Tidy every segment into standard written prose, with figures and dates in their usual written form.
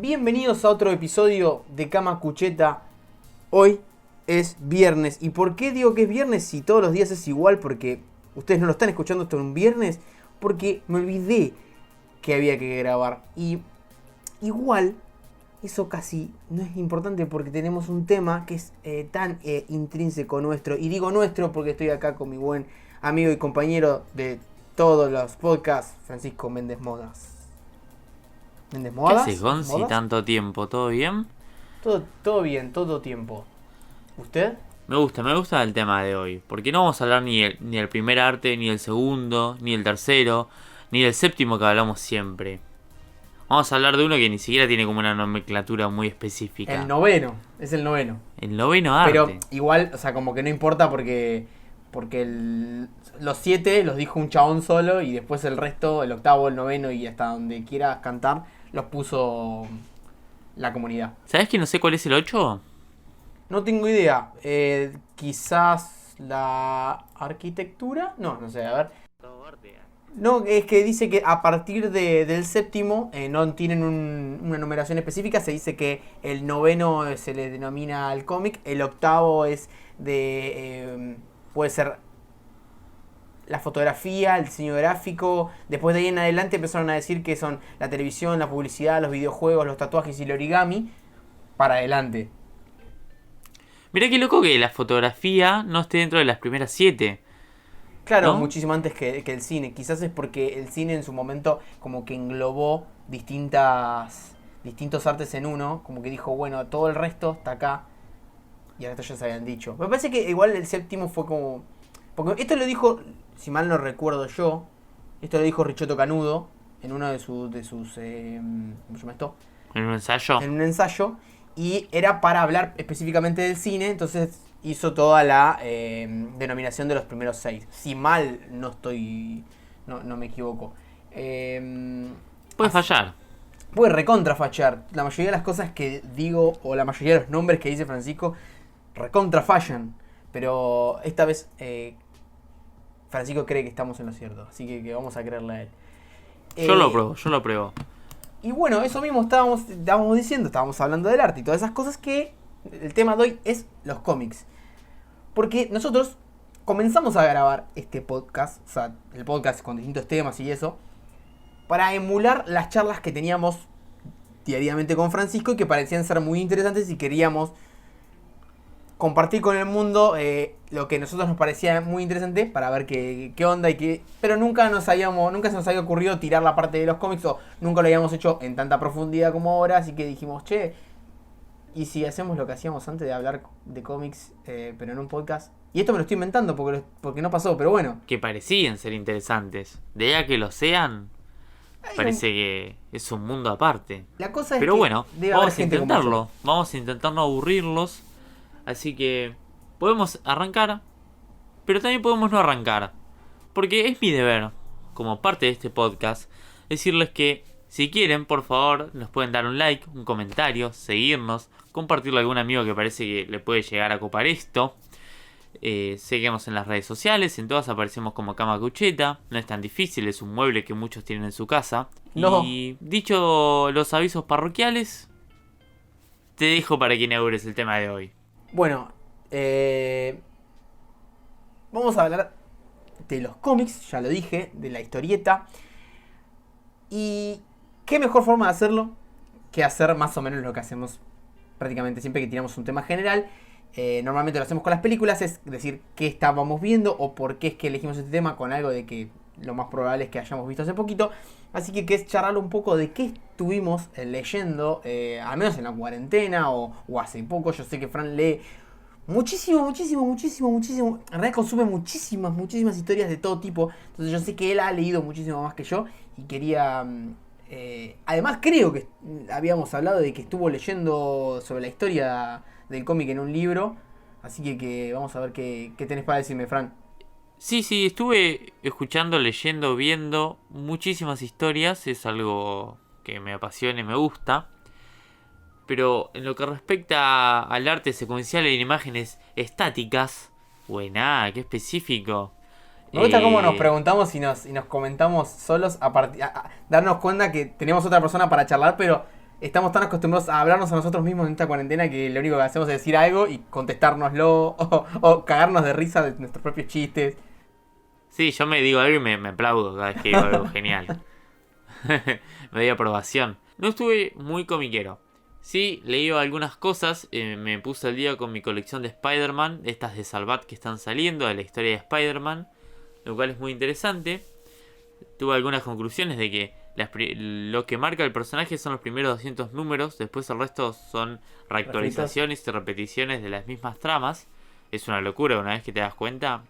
Bienvenidos a otro episodio de Cama Cucheta. Hoy es viernes. ¿Y por qué digo que es viernes si todos los días es igual? Porque ustedes no lo están escuchando esto un viernes. Porque me olvidé que había que grabar. Y igual, eso casi no es importante porque tenemos un tema que es tan intrínseco nuestro. Y digo nuestro porque estoy acá con mi buen amigo y compañero de todos los podcasts, Francisco Méndez Modas. ¿Qué haces, Gonzi? ¿Tanto tiempo? ¿Todo bien? Todo bien, todo tiempo. ¿Usted? Me gusta el tema de hoy. Porque no vamos a hablar ni del primer arte, ni del segundo, ni del tercero, ni del séptimo que hablamos siempre. Vamos a hablar de uno que ni siquiera tiene como una nomenclatura muy específica. El noveno, es el noveno. El noveno arte. Pero igual, o sea, como que no importa porque los 7 los dijo un chabón solo y después el resto, el octavo, el noveno y hasta donde quieras cantar, los puso la comunidad. ¿Sabes que no sé cuál es el 8? No tengo idea. Quizás la arquitectura. No sé, a ver. No, es que dice que a partir del séptimo no tienen una numeración específica. Se dice que el noveno se le denomina al cómic. El octavo es de... puede ser la fotografía, el diseño gráfico. Después de ahí en adelante empezaron a decir que son la televisión, la publicidad, los videojuegos, los tatuajes y el origami. Para adelante. Mirá qué loco que la fotografía no esté dentro de las primeras 7. Claro, ¿no? Muchísimo antes que el cine. Quizás es porque el cine en su momento como que englobó distintos artes en uno. Como que dijo, bueno, todo el resto está acá. Y el resto ya se habían dicho. Me parece que igual el séptimo fue como... Porque esto lo dijo, si mal no recuerdo yo, esto lo dijo Richotto Canudo en uno de sus ¿cómo se llama esto? ¿En un ensayo? En un ensayo. Y era para hablar específicamente del cine, entonces hizo toda la denominación de los primeros 6. Si mal no estoy... No me equivoco. Puede fallar. Puede recontrafallar. La mayoría de las cosas que digo, o la mayoría de los nombres que dice Francisco, recontrafallan. Pero esta vez Francisco cree que estamos en lo cierto. Así que vamos a creerle a él. Yo lo pruebo. Y bueno, eso mismo estábamos diciendo, estábamos hablando del arte y todas esas cosas que el tema de hoy es los cómics. Porque nosotros comenzamos a grabar este podcast, o sea, el podcast con distintos temas y eso, para emular las charlas que teníamos diariamente con Francisco y que parecían ser muy interesantes y queríamos compartir con el mundo lo que a nosotros nos parecía muy interesante para ver qué onda y qué. Pero nunca se nos había ocurrido tirar la parte de los cómics o nunca lo habíamos hecho en tanta profundidad como ahora, así que dijimos, che, ¿y si hacemos lo que hacíamos antes de hablar de cómics, pero en un podcast? Y esto me lo estoy inventando porque no pasó, pero bueno. Que parecían ser interesantes. De ya que lo sean, parece que es un mundo aparte. La cosa es pero que bueno, debe haber vamos a gente intentarlo. Vamos a intentar no aburrirlos. Así que podemos arrancar, pero también podemos no arrancar. Porque es mi deber, como parte de este podcast, decirles que si quieren, por favor, nos pueden dar un like, un comentario, seguirnos, compartirlo a algún amigo que parece que le puede llegar a copar esto. Seguimos en las redes sociales, en todas aparecemos como Cama Cucheta. No es tan difícil, es un mueble que muchos tienen en su casa. No. Y dicho los avisos parroquiales, te dejo para que inaugures el tema de hoy. Bueno, vamos a hablar de los cómics, ya lo dije, de la historieta. Y qué mejor forma de hacerlo que hacer más o menos lo que hacemos prácticamente siempre que tiramos un tema general. Normalmente lo hacemos con las películas, es decir, qué estábamos viendo o por qué es que elegimos este tema con algo de que lo más probable es que hayamos visto hace poquito. Así que es charlar un poco de qué estuvimos leyendo, al menos en la cuarentena o hace poco. Yo sé que Fran lee muchísimo. En realidad consume muchísimas historias de todo tipo. Entonces yo sé que él ha leído muchísimo más que yo y quería... además creo que habíamos hablado de que estuvo leyendo sobre la historia del cómic en un libro. Así que vamos a ver qué tenés para decirme, Fran. Sí, estuve escuchando, leyendo, viendo muchísimas historias. Es algo que me apasiona y me gusta. Pero en lo que respecta al arte secuencial en imágenes estáticas, buena, qué específico. Me gusta cómo nos preguntamos y nos comentamos solos a darnos cuenta que tenemos otra persona para charlar, pero estamos tan acostumbrados a hablarnos a nosotros mismos en esta cuarentena que lo único que hacemos es decir algo y contestárnoslo o cagarnos de risa de nuestros propios chistes. Sí, yo me digo algo y me aplaudo cada vez que digo algo genial. Me doy aprobación. No estuve muy comiquero. Sí, leí algunas cosas, me puse al día con mi colección de Spider-Man, estas de Salvat que están saliendo, de la historia de Spider-Man, lo cual es muy interesante. Tuve algunas conclusiones de que lo que marca el personaje son los primeros 200 números, después el resto son reactualizaciones y repeticiones de las mismas tramas. Es una locura una vez que te das cuenta.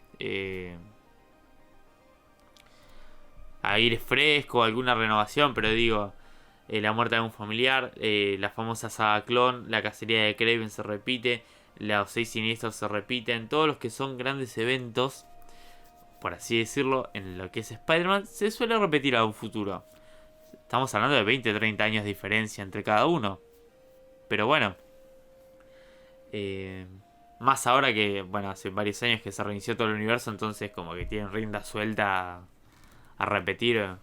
Aire fresco, alguna renovación, pero digo, la muerte de un familiar, la famosa saga clon, la cacería de Kraven se repite, los 6 siniestros se repiten, todos los que son grandes eventos, por así decirlo, en lo que es Spider-Man, se suele repetir a un futuro. Estamos hablando de 20-30 años de diferencia entre cada uno. Pero bueno, más ahora que, bueno, hace varios años que se reinició todo el universo, entonces como que tienen rienda suelta a repetir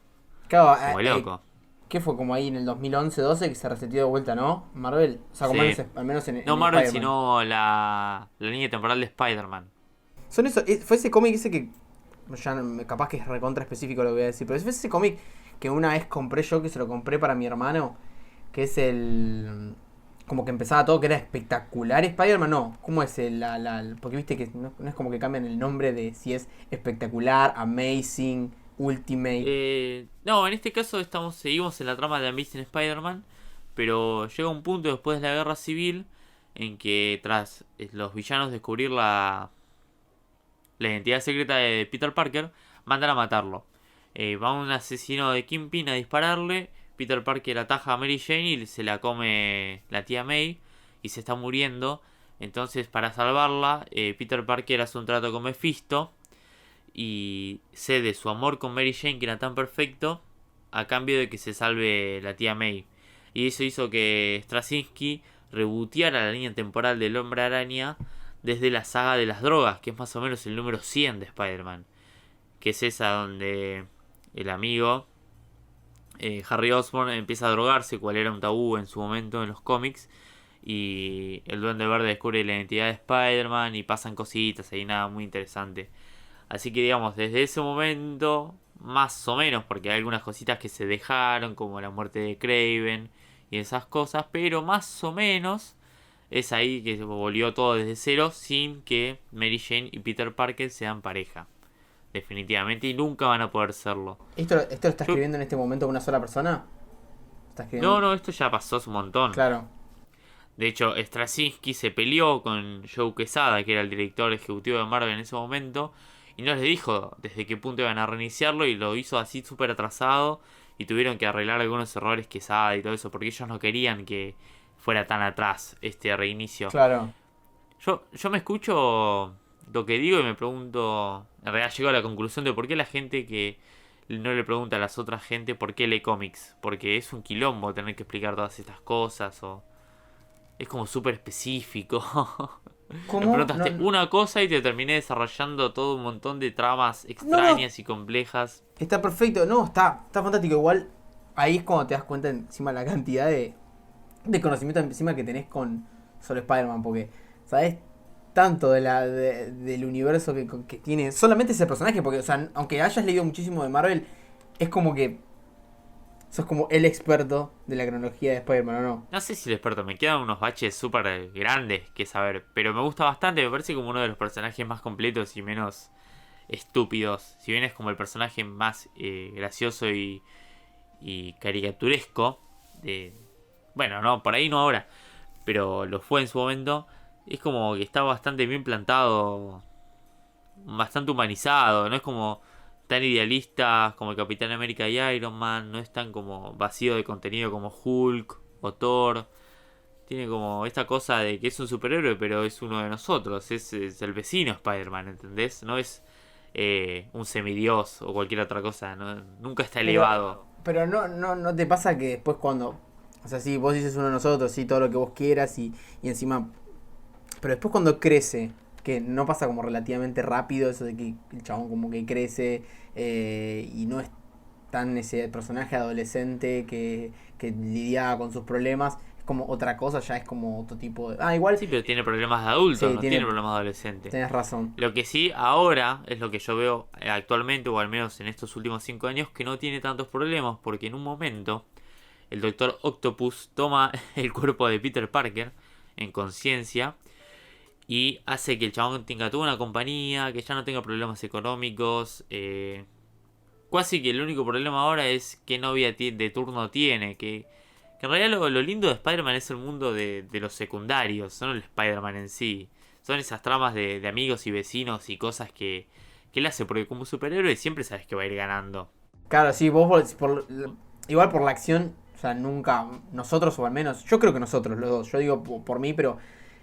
Claro, como loco. ¿qué fue? Como ahí en el 2011-12 que se reseteó de vuelta, ¿no? Marvel. O sea, como Sí. al menos en No en Marvel, Spider-Man. sino la línea temporal de Spider-Man. Son eso, fue ese cómic ese que. Ya capaz que es recontra específico lo que voy a decir, pero fue ese cómic que una vez compré yo, que se lo compré para mi hermano, que es el. Como que empezaba todo, que era espectacular Spider-Man, no, ¿cómo es porque viste que no es como que cambian el nombre de si es espectacular, amazing, ultimate. No, en este caso seguimos en la trama de Amazing Spider-Man, pero llega un punto después de la guerra civil en que tras los villanos descubrir la identidad secreta de Peter Parker, mandan a matarlo. Va un asesino de Kingpin a dispararle, Peter Parker ataja a Mary Jane y se la come la tía May y se está muriendo. Entonces, para salvarla, Peter Parker hace un trato con Mephisto y cede su amor con Mary Jane, que era tan perfecto, a cambio de que se salve la tía May. Y eso hizo que Straczynski rebooteara la línea temporal del Hombre Araña desde la saga de las drogas, que es más o menos el número 100 de Spider-Man, que es esa donde el amigo Harry Osborn empieza a drogarse, cual era un tabú en su momento en los cómics, y el Duende Verde descubre la identidad de Spider-Man y pasan cositas ahí, nada muy interesante. Así que digamos, desde ese momento, más o menos, porque hay algunas cositas que se dejaron, como la muerte de Kraven y esas cosas, pero más o menos es ahí que se volvió todo desde cero, sin que Mary Jane y Peter Parker sean pareja. Definitivamente, y nunca van a poder serlo. ¿Esto lo está escribiendo en este momento una sola persona? ¿Está escribiendo? No, esto ya pasó hace un montón. Claro. De hecho, Straczynski se peleó con Joe Quesada, que era el director ejecutivo de Marvel en ese momento, y no les dijo desde qué punto iban a reiniciarlo, y lo hizo así súper atrasado, y tuvieron que arreglar algunos errores Quesada y todo eso, porque ellos no querían que fuera tan atrás este reinicio. Claro. Yo me escucho lo que digo y me pregunto, en realidad llego a la conclusión de por qué la gente que no le pregunta a las otras gente por qué lee cómics, porque es un quilombo tener que explicar todas estas cosas, o es como súper específico. Me ¿Cómo? preguntaste No, una cosa y te terminé desarrollando todo un montón de tramas extrañas y complejas. está perfecto. No, está fantástico. Igual ahí es cuando te das cuenta encima la cantidad de conocimiento encima que tenés con solo Spider-Man. Porque sabés tanto del universo que tiene solamente ese personaje. Porque, o sea, aunque hayas leído muchísimo de Marvel, es como que sos como el experto de la cronología de Spider-Man, ¿o no? No sé si el experto, me quedan unos baches súper grandes que saber, pero me gusta bastante, me parece como uno de los personajes más completos y menos estúpidos. Si bien es como el personaje más gracioso y caricaturesco, bueno, no, por ahí no ahora, pero lo fue en su momento, es como que está bastante bien plantado, bastante humanizado, no es como tan idealista como el Capitán América y Iron Man, no es tan como vacío de contenido como Hulk o Thor. Tiene como esta cosa de que es un superhéroe, pero es uno de nosotros, es el vecino Spider-Man, ¿entendés? No es un semidios o cualquier otra cosa, nunca está elevado. Pero no te pasa que después cuando. O sea, sí, vos dices uno de nosotros, sí, todo lo que vos quieras y encima. Pero después cuando crece, que no pasa como relativamente rápido eso de que el chabón como que crece y no es tan ese personaje adolescente que lidia con sus problemas. Es como otra cosa, ya es como otro tipo de... igual... Sí, pero tiene problemas de adulto, Sí, no tiene problemas de adolescente. Tenés razón. Lo que sí ahora es lo que yo veo actualmente, o al menos en estos últimos 5 años, que no tiene tantos problemas, porque en un momento el Doctor Octopus toma el cuerpo de Peter Parker en conciencia y hace que el chabón tenga toda una compañía, que ya no tenga problemas económicos. Casi que el único problema ahora es qué novia de turno tiene. Que en realidad lo lindo de Spider-Man es el mundo de los secundarios, no el Spider-Man en sí. Son esas tramas de amigos y vecinos y cosas que él hace, porque como superhéroe siempre sabes que va a ir ganando. Claro, sí, igual por la acción, o sea, nunca, nosotros o al menos, yo creo que nosotros los dos, yo digo por mí, pero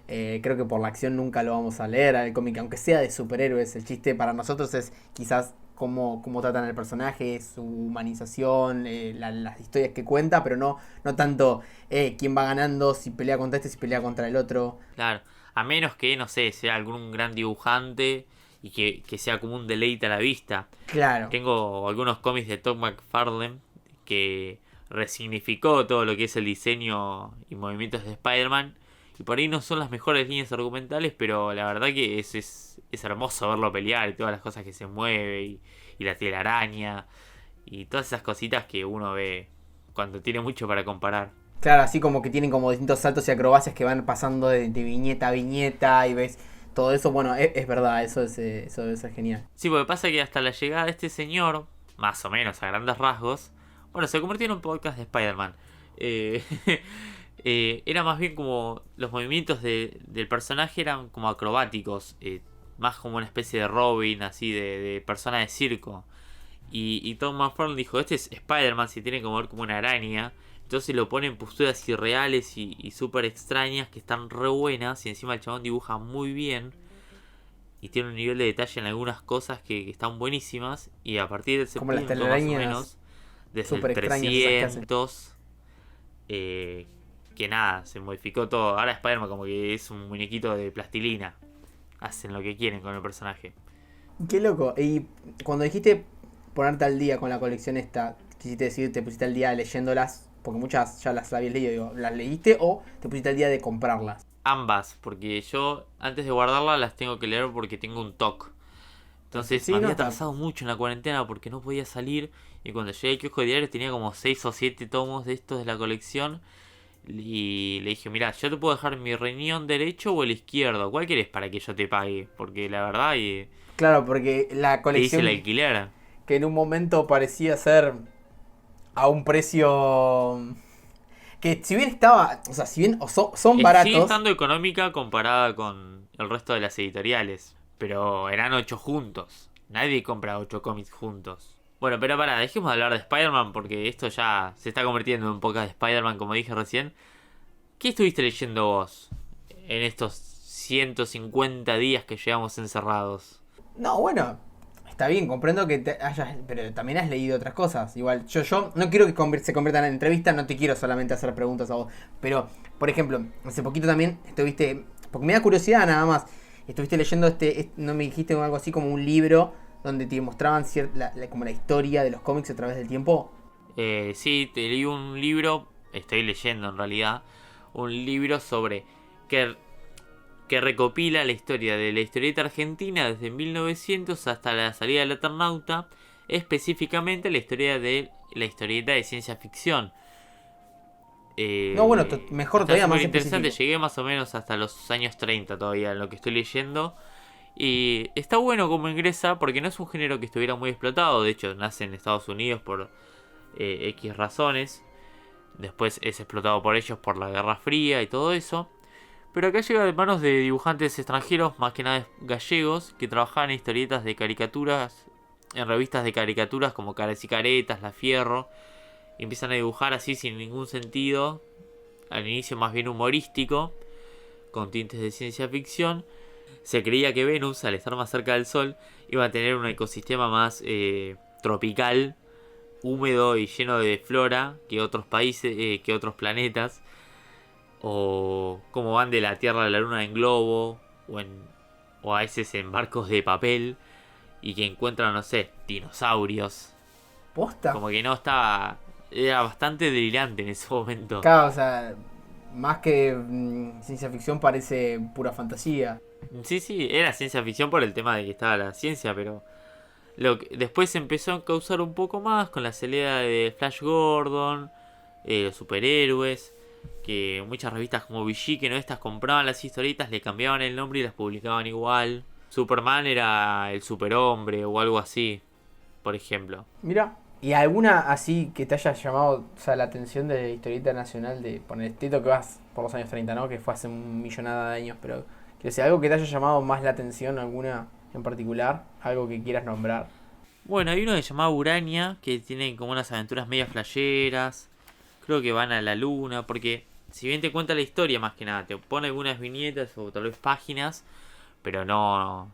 creo que por la acción nunca lo vamos a leer al cómic, aunque sea de superhéroes. El chiste para nosotros es quizás cómo tratan al personaje, su humanización, las historias que cuenta, pero no tanto quién va ganando, si pelea contra este, si pelea contra el otro. Claro, a menos que, no sé, sea algún gran dibujante y que sea como un deleite a la vista. Claro. Tengo algunos cómics de Todd McFarlane que resignificó todo lo que es el diseño y movimientos de Spider-Man. Y por ahí no son las mejores líneas argumentales, pero la verdad que es hermoso verlo pelear y todas las cosas que se mueve y la telaraña y todas esas cositas que uno ve cuando tiene mucho para comparar. Claro, así como que tienen como distintos saltos y acrobacias que van pasando de viñeta a viñeta y ves todo eso. Bueno, es verdad, eso debe ser genial. Sí, porque pasa que hasta la llegada de este señor, más o menos a grandes rasgos, bueno, se convirtió en un podcast de Spider-Man. Era más bien como los movimientos del personaje eran como acrobáticos, más como una especie de Robin, así de persona de circo. Y Tom McFarlane dijo, este es Spider-Man, se tiene que mover como una araña. Entonces lo pone en posturas irreales y súper extrañas que están re buenas. Y encima el chabón dibuja muy bien. Y tiene un nivel de detalle en algunas cosas que están buenísimas. Y a partir de ese como punto, las más o telarañas menos, desde el súper extrañas esas 300, que nada, se modificó todo. Ahora Spider-Man como que es un muñequito de plastilina. Hacen lo que quieren con el personaje. Qué loco. Y cuando dijiste ponerte al día con la colección esta, quisiste decir, te pusiste al día leyéndolas, porque muchas ya las habías leído, digo, ¿las leíste o te pusiste al día de comprarlas? Ambas, porque yo antes de guardarlas las tengo que leer porque tengo un TOC. Entonces Sí, me había no, atrasado mucho en la cuarentena porque no podía salir. Y cuando llegué al kiosco de diarios tenía como 6 o 7 tomos de estos de la colección. Y le dije, mira, yo te puedo dejar mi riñón derecho o el izquierdo. ¿Cuál querés para que yo te pague? Porque la verdad Claro, porque la te colección hice el alquiler. que en un momento parecía ser a un precio que si bien estaba, o sea, si bien son Sigue baratos, estando económica comparada con el resto de las editoriales. Pero eran 8 juntos. Nadie compra 8 cómics juntos. Bueno, pero pará, dejemos de hablar de Spider-Man porque esto ya se está convirtiendo en un podcast de Spider-Man, como dije recién. ¿Qué estuviste leyendo vos en estos 150 días que llevamos encerrados? no, bueno, está bien, comprendo que pero también has leído otras cosas. Igual, yo no quiero que se conviertan en entrevistas, no te quiero solamente hacer preguntas a vos. Pero, por ejemplo, hace poquito también estuviste, porque me da curiosidad nada más, estuviste leyendo no me dijiste algo así como un libro donde te mostraban como la historia de los cómics a través del tiempo. Sí, te leí un libro, estoy leyendo en realidad, un libro sobre que recopila la historia de la historieta argentina desde 1900 hasta la salida del Eternauta, específicamente la historieta de ciencia ficción. No, bueno, mejor todavía, más interesante, específico. llegué más o menos hasta los años 30 todavía en lo que estoy leyendo. Y está bueno como ingresa porque no es un género que estuviera muy explotado. De hecho, nace en Estados Unidos por X razones. Después es explotado por ellos por la Guerra Fría y todo eso. Pero acá llega de manos de dibujantes extranjeros, más que nada gallegos, que trabajaban en historietas de caricaturas, en revistas de caricaturas como Caras y Caretas, La Fierro. Y empiezan a dibujar así sin ningún sentido. Al inicio más bien humorístico, con tintes de ciencia ficción. Se creía que Venus, al estar más cerca del Sol, iba a tener un ecosistema más tropical, húmedo y lleno de flora que otros países, que otros planetas. O como van de la Tierra a la Luna en globo, o a veces en barcos de papel, y que encuentran, no sé, dinosaurios. ¿Posta? Como que no estaba... Era bastante delirante en ese momento. Claro, o sea, más que ciencia ficción parece pura fantasía. Sí, era ciencia ficción por el tema de que estaba la ciencia, pero... Después se empezó a causar un poco más con la salida de Flash Gordon, los superhéroes, que muchas revistas como VG, que no estas compraban las historietas, le cambiaban el nombre y las publicaban igual. Superman era el superhombre o algo así, por ejemplo. Mira. ¿Y alguna así que te haya llamado, o sea, la atención de la historieta nacional de poner Tito, que vas por los años 30, ¿no? Que fue hace un millonada de años, pero quiero decir, algo que te haya llamado más la atención, alguna en particular, algo que quieras nombrar? Bueno, hay uno que se llama Urania, que tiene como unas aventuras media flasheras. Creo que van a la luna, porque si bien te cuenta la historia más que nada, te pone algunas viñetas o tal vez páginas, pero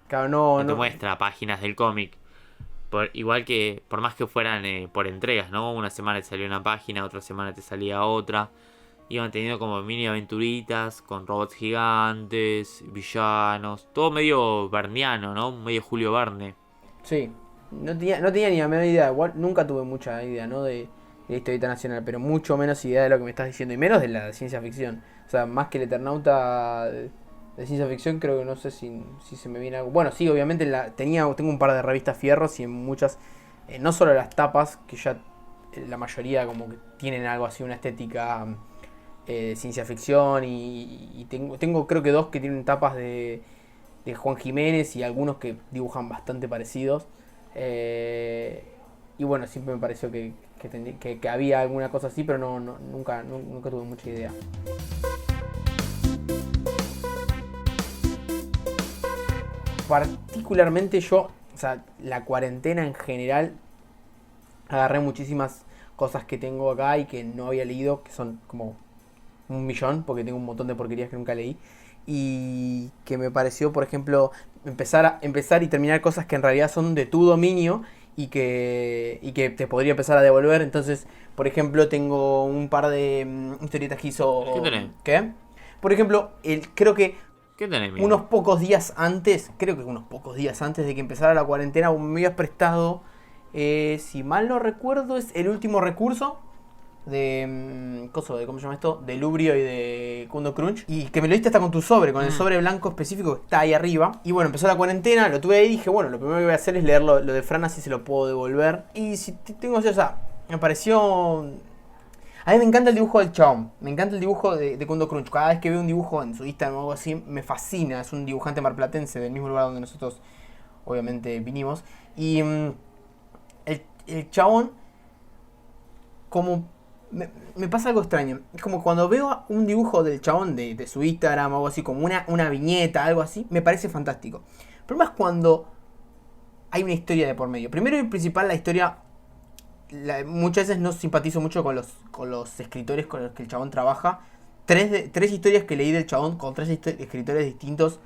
Claro, no te muestra páginas del cómic. Igual que, por más que fueran por entregas, ¿no? Una semana te salía una página, otra semana te salía otra. Iban teniendo como mini aventuritas con robots gigantes, villanos, todo medio berniano, ¿no? Medio Julio Verne. Sí, no tenía ni la menor idea, igual nunca tuve mucha idea, ¿no? De la historieta nacional, pero mucho menos idea de lo que me estás diciendo, y menos de la ciencia ficción. O sea, más que el Eternauta de ciencia ficción, creo que no sé si se me viene algo. Bueno, sí, obviamente tengo un par de revistas fierros y en muchas, no solo las tapas, que ya la mayoría como que tienen algo así, una estética ciencia ficción, y tengo creo que dos que tienen tapas de Juan Jiménez y algunos que dibujan bastante parecidos. Y bueno, siempre me pareció que había alguna cosa así, pero nunca tuve mucha idea. Particularmente yo, o sea, la cuarentena en general, agarré muchísimas cosas que tengo acá y que no había leído, que son como 1.000.000, porque tengo un montón de porquerías que nunca leí. Y que me pareció, por ejemplo, empezar y terminar cosas que en realidad son de tu dominio y que te podría empezar a devolver. Entonces, por ejemplo, tengo un par de historietas que hizo... ¿Qué tenés? ¿Qué? Por ejemplo, creo que ¿Qué tenés, amigo? unos pocos días antes de que empezara la cuarentena, me habías prestado, si mal no recuerdo, es El Último Recurso de ¿cómo se llama esto? De Lubrio y de Kundo Crunch, y que me lo diste hasta con tu sobre, con el sobre blanco específico que está ahí arriba. Y bueno, empezó la cuarentena, lo tuve ahí y dije, bueno, lo primero que voy a hacer es leer lo de Fran, así se lo puedo devolver. Y si tengo, o sea, me pareció... A mí me encanta el dibujo del chabón, me encanta el dibujo de Kundo Crunch. Cada vez que veo un dibujo en su Instagram o algo así, me fascina. Es un dibujante marplatense del mismo lugar donde nosotros obviamente vinimos. Y el chabón, como... Me pasa algo extraño. Es como cuando veo un dibujo del chabón de su Instagram o algo así, como una viñeta, algo así, me parece fantástico. El problema es cuando hay una historia de por medio. Primero y principal, la historia... muchas veces no simpatizo mucho con los escritores con los que el chabón trabaja. Tres historias que leí del chabón con tres escritores distintos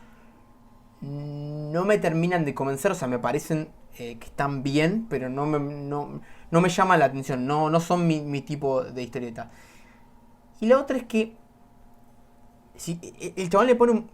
no me terminan de convencer. O sea, me parecen que están bien, pero no me llama la atención. No son mi tipo de historieta. Y la otra es que si el chabón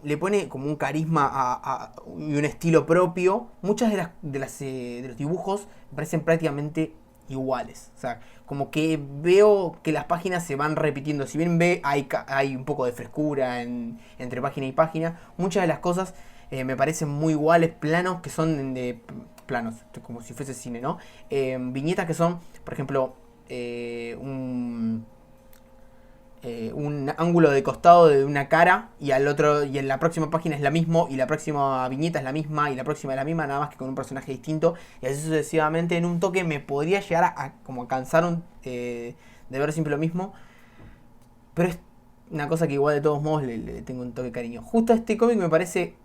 le pone como un carisma y un estilo propio, muchas de los dibujos me parecen prácticamente iguales. O sea, como que veo que las páginas se van repitiendo. Si bien hay un poco de frescura entre página y página, muchas de las cosas me parecen muy iguales. Planos que son de planos, como si fuese cine, ¿no? Viñetas que son, por ejemplo, un ángulo de costado de una cara, y y en la próxima página es la misma, y la próxima viñeta es la misma, y la próxima es la misma, nada más que con un personaje distinto, y así sucesivamente. En un toque me podría llegar a como cansar de ver siempre lo mismo, pero es una cosa que igual de todos modos le tengo un toque de cariño. Justo este cómic me parece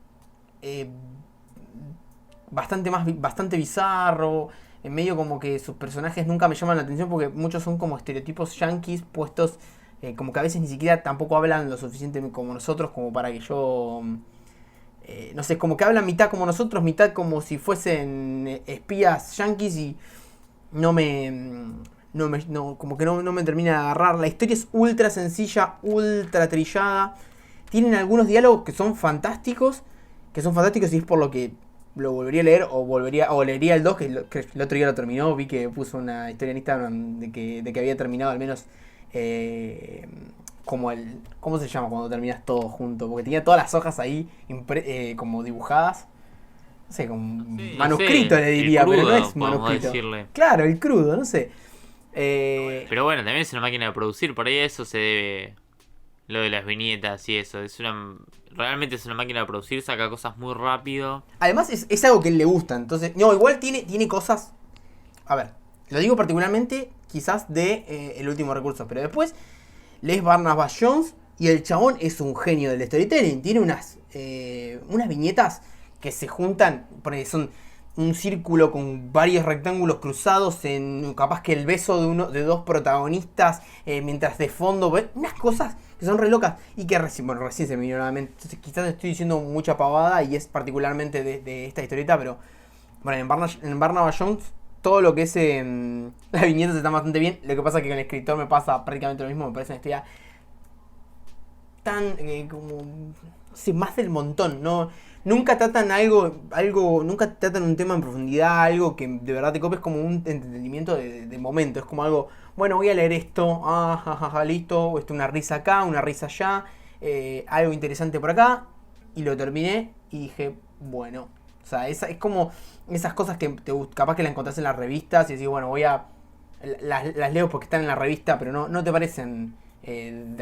bastante bizarro, en medio como que sus personajes nunca me llaman la atención, porque muchos son como estereotipos yankees puestos, como que a veces ni siquiera tampoco hablan lo suficiente como nosotros, como para que yo... no sé, como que hablan mitad como nosotros, mitad como si fuesen espías yankees, y como que no me termina de agarrar. La historia es ultra sencilla, ultra trillada. Tienen algunos diálogos que son fantásticos, y es por lo que lo volvería a leer o leería el 2, que el otro día lo terminó. Vi que puso una historia en Instagram de que había terminado al menos como ¿cómo se llama cuando terminas todo junto? Porque tenía todas las hojas ahí como dibujadas. No sé, como Sí, no manuscrito sé, le el diría, pero no crudo, es podemos manuscrito. decirle. Claro, el crudo, no sé. Pero bueno, también es una máquina de producir, por ahí a eso se debe lo de las viñetas y eso. Realmente es una máquina de producir, saca cosas muy rápido. Además es algo que a él le gusta, entonces... No, igual tiene cosas... A ver, lo digo particularmente quizás de El Último Recurso, pero después lees Barnabas Jones y el chabón es un genio del storytelling. Tiene unas viñetas que se juntan, porque son un círculo con varios rectángulos cruzados en capaz que el beso de dos protagonistas, mientras de fondo ves unas cosas que son re locas y que recién se me vino nuevamente. Entonces quizás estoy diciendo mucha pavada y es particularmente de esta historieta, pero bueno, en Barnabas Jones todo lo que es las viñetas están bastante bien. Lo que pasa es que con el escritor me pasa prácticamente lo mismo. Me parece una historia tan como... No sé, más del montón. No, nunca tratan nunca tratan un tema en profundidad, algo que de verdad te copes, como un entretenimiento de momento. Es como algo, bueno, voy a leer esto, listo, una risa acá, una risa allá, algo interesante por acá, y lo terminé y dije, bueno, o sea, es como esas cosas que capaz que las encontrás en las revistas y decís, bueno, las leo porque están en la revista, pero no te parecen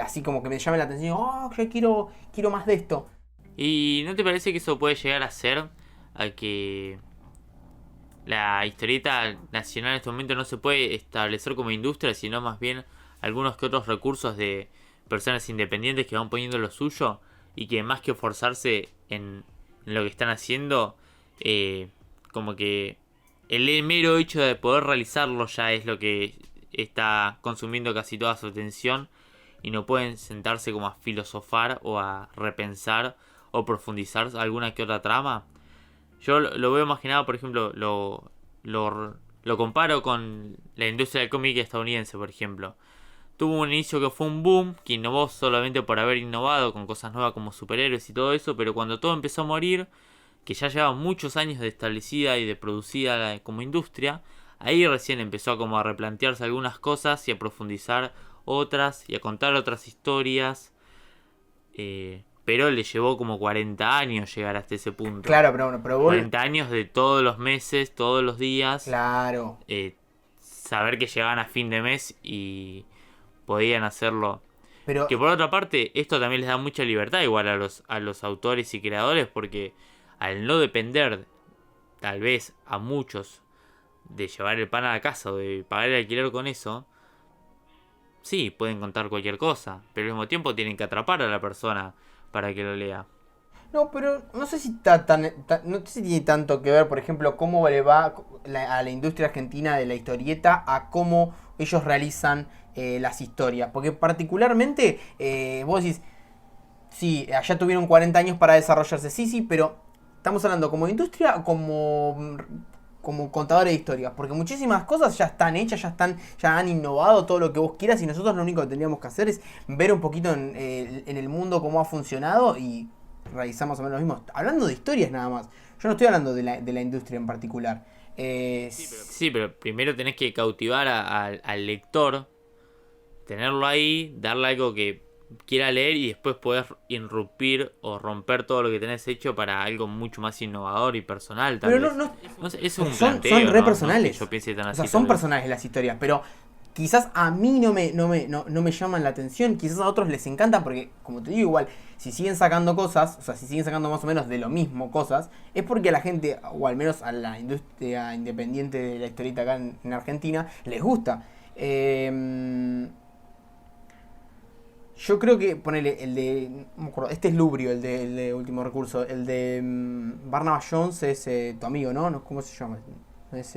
así como que me llame la atención, yo quiero más de esto. ¿Y no te parece que eso puede llegar a ser a que la historieta nacional en este momento no se puede establecer como industria, sino más bien algunos que otros recursos de personas independientes que van poniendo lo suyo y que más que esforzarse en lo que están haciendo, como que el mero hecho de poder realizarlo ya es lo que está consumiendo casi toda su atención y no pueden sentarse como a filosofar o a repensar o profundizar alguna que otra trama? Yo lo veo más que nada, por ejemplo, lo comparo con la industria del cómic estadounidense, por ejemplo. Tuvo un inicio que fue un boom, que innovó solamente por haber innovado con cosas nuevas como superhéroes y todo eso, pero cuando todo empezó a morir, que ya llevaba muchos años de establecida y de producida como industria, ahí recién empezó como a replantearse algunas cosas y a profundizar otras y a contar otras historias. Pero le llevó como 40 años llegar hasta ese punto. Claro, pero bueno, pero vos... 40 años de todos los meses, todos los días. Claro. Saber que llegaban a fin de mes y podían hacerlo. Pero... Que por otra parte, esto también les da mucha libertad igual a los autores y creadores, porque al no depender, tal vez a muchos, de llevar el pan a la casa o de pagar el alquiler con eso, sí, pueden contar cualquier cosa, pero al mismo tiempo tienen que atrapar a la persona para que lo lea. No, pero no sé si no sé si tiene tanto que ver, por ejemplo, cómo le va a la industria argentina de la historieta a cómo ellos realizan las historias. Porque particularmente, vos decís, sí, allá tuvieron 40 años para desarrollarse, sí, pero estamos hablando como industria o como contadores de historias, porque muchísimas cosas ya están hechas, ya han innovado todo lo que vos quieras y nosotros lo único que tendríamos que hacer es ver un poquito en el mundo cómo ha funcionado y realizar más o menos lo mismo. Hablando de historias nada más, yo no estoy hablando de la industria en particular. Sí, pero primero tenés que cautivar al lector, tenerlo ahí, darle algo que quiera leer y después poder irrumpir o romper todo lo que tenés hecho para algo mucho más innovador y personal. Tal pero vez. No sé, es un son planteo, re ¿no? personales. No es que yo piense tan o así, sea, son tal vez. personales las historias, pero quizás a mí no me llaman la atención, quizás a otros les encanta porque, como te digo, igual, si siguen sacando cosas, o sea, si siguen sacando más o menos de lo mismo cosas, es porque a la gente, o al menos a la industria independiente de la historieta acá en Argentina, les gusta. Yo creo que, ponele, el de. No me acuerdo, este es Lubrio, el de Último Recurso. El de Barnabas Jones es tu amigo, ¿no? ¿Cómo se llama? No es.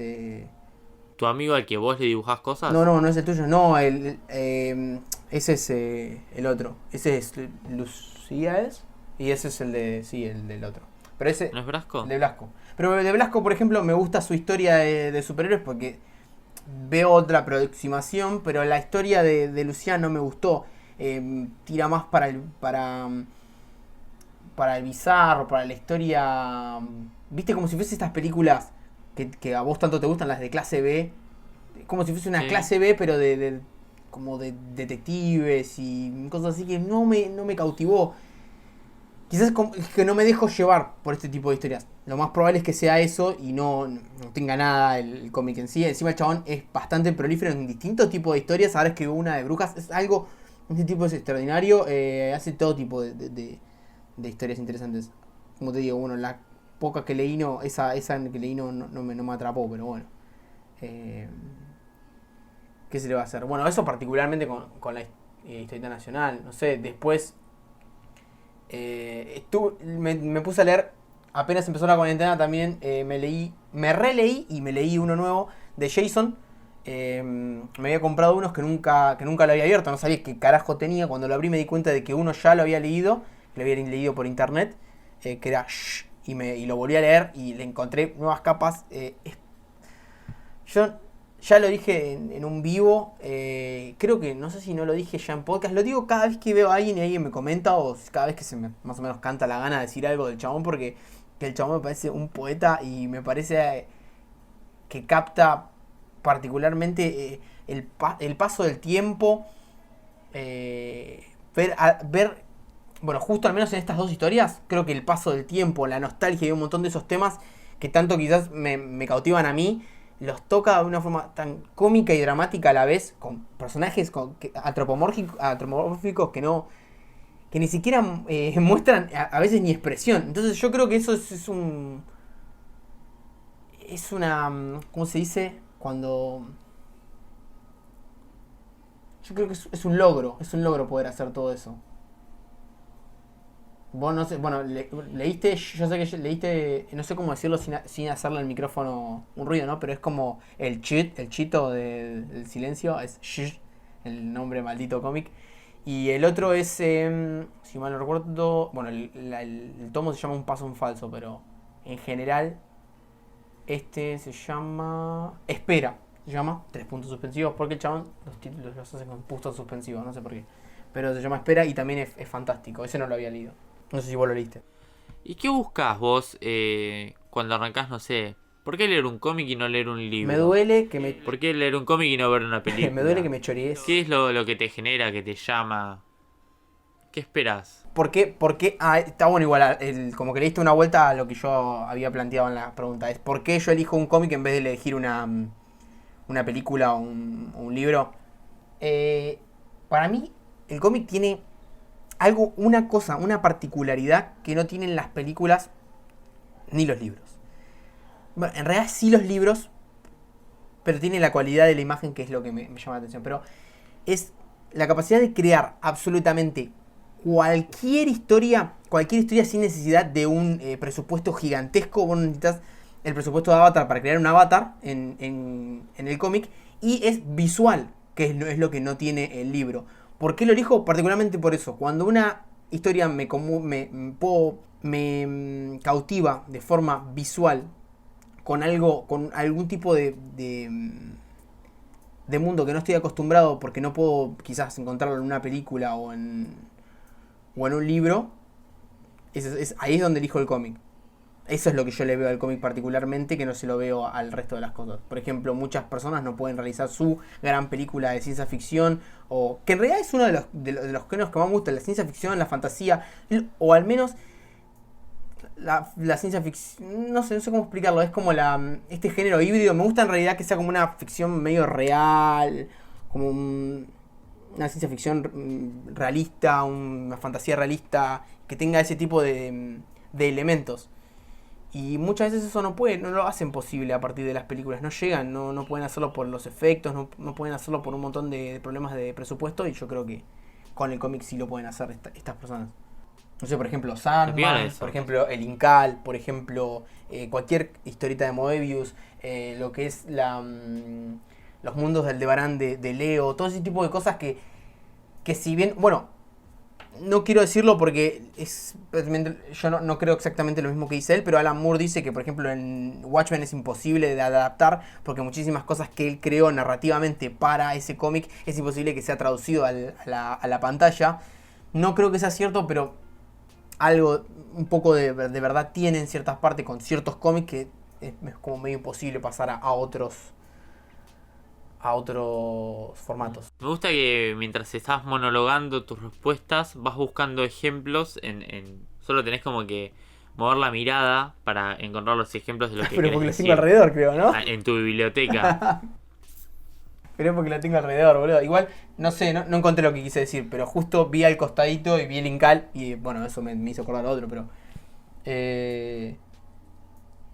¿Tu amigo al que vos le dibujás cosas? No es el tuyo, no. Ese es el otro. Ese es Lucía, ¿es? Y ese es el de. Sí, el del otro. Pero ese. ¿No es Brasco? El de Blasco. Pero de Blasco, por ejemplo, me gusta su historia de superhéroes porque veo otra aproximación, pero la historia de Lucía no me gustó. Tira más para el bizarro, para la historia viste, como si fuese estas películas que a vos tanto te gustan, las de clase B, como si fuese una clase B, pero como de detectives y cosas así que no me cautivó. Quizás que no me dejo llevar por este tipo de historias. Lo más probable es que sea eso y no tenga nada el cómic en sí. Encima el chabón es bastante prolífero en distintos tipos de historias. Ahora escribió una de brujas. Es algo, este tipo es extraordinario. Hace todo tipo de historias interesantes. Como te digo, bueno, la poca que leí, esa que leí no me atrapó, pero bueno. ¿Qué se le va a hacer? Bueno, eso particularmente con la historieta nacional. No sé, después me puse a leer, apenas empezó la cuarentena también, me releí y me leí uno nuevo de Jason. Me había comprado unos que nunca lo había abierto, no sabía qué carajo tenía. Cuando lo abrí me di cuenta de que uno ya lo había leído, lo había leído por internet, que era Shh, y lo volví a leer y le encontré nuevas capas. Yo ya lo dije en un vivo, creo que no sé si no lo dije ya en podcast, lo digo cada vez que veo a alguien y alguien me comenta, o cada vez que se me más o menos canta la gana de decir algo del chabón, porque el chabón me parece un poeta y me parece que capta particularmente el paso del tiempo, ver, bueno, justo al menos en estas dos historias, creo que el paso del tiempo, la nostalgia y un montón de esos temas que tanto quizás me cautivan a mí, los toca de una forma tan cómica y dramática a la vez, con personajes antropomórficos que ni siquiera muestran a veces ni expresión. Entonces yo creo que eso es una, ¿cómo se dice? Cuando, yo creo que es un logro poder hacer todo eso. Vos no sé, bueno, leíste, yo sé que leíste, no sé cómo decirlo sin hacerle al micrófono un ruido, ¿no? Pero es como el chito del silencio, es shh, el nombre maldito cómic. Y el otro es, si mal no recuerdo, bueno, el tomo se llama Un paso en falso, pero en general este se llama Espera, se llama, 3 puntos suspensivos, porque el chabón los títulos los hace con puntos suspensivos, no sé por qué. Pero se llama Espera y también es fantástico, ese no lo había leído. No sé si vos lo leíste. ¿Y qué buscas vos cuando arrancás, no sé? ¿Por qué leer un cómic y no leer un libro? Me duele que me... ¿Por qué leer un cómic y no ver una película? me duele que me chorees. ¿Qué es lo que te genera, que te llama? ¿Qué esperás? ¿Por qué? Está bueno igual, como que le diste una vuelta a lo que yo había planteado en la pregunta. Es ¿por qué yo elijo un cómic en vez de elegir una película o un libro? Para mí, el cómic tiene una particularidad que no tienen las películas ni los libros. Bueno, en realidad sí los libros, pero tiene la cualidad de la imagen, que es lo que me llama la atención. Pero es la capacidad de crear absolutamente cualquier historia sin necesidad de un presupuesto gigantesco. Vos no necesitas el presupuesto de Avatar para crear un avatar en el cómic, y es visual, que es lo que no tiene el libro. ¿Por qué lo elijo? Particularmente por eso. Cuando una historia me cautiva de forma visual, con algún tipo de mundo que no estoy acostumbrado, porque no puedo quizás encontrarlo en una película o en un libro, ahí es donde elijo el cómic. Eso es lo que yo le veo al cómic particularmente, que no se lo veo al resto de las cosas. Por ejemplo, muchas personas no pueden realizar su gran película de ciencia ficción, o que en realidad es uno de los géneros que más me gusta, la ciencia ficción, la fantasía, o al menos la ciencia ficción, no sé cómo explicarlo, es como este género híbrido. Me gusta en realidad que sea como una ficción medio real, como una ciencia ficción realista, una fantasía realista, que tenga ese tipo de elementos. Y muchas veces eso no lo hacen posible a partir de las películas, no llegan, no pueden hacerlo por los efectos, no pueden hacerlo por un montón de problemas de presupuesto, y yo creo que con el cómic sí lo pueden hacer estas personas. No sé, por ejemplo, Sandman, por ejemplo, el Incal, por ejemplo, cualquier historieta de Moebius, lo que es los mundos del Aldebarán de Leo, todo ese tipo de cosas que si bien, bueno, no quiero decirlo porque yo no creo exactamente lo mismo que dice él, pero Alan Moore dice que, por ejemplo, en Watchmen es imposible de adaptar, porque muchísimas cosas que él creó narrativamente para ese cómic es imposible que sea traducido a la pantalla. No creo que sea cierto, pero algo, un poco de verdad tiene en ciertas partes con ciertos cómics que es como medio imposible pasar a otros formatos. Me gusta que mientras estás monologando tus respuestas, vas buscando ejemplos solo tenés como que mover la mirada para encontrar los ejemplos de lo que Pero querés porque lo decir. tengo alrededor, creo, ¿no? En tu biblioteca. Pero es porque lo tengo alrededor, boludo. Igual, no sé, no encontré lo que quise decir, pero justo vi al costadito y vi el Incal y bueno, eso me hizo acordar a otro, pero...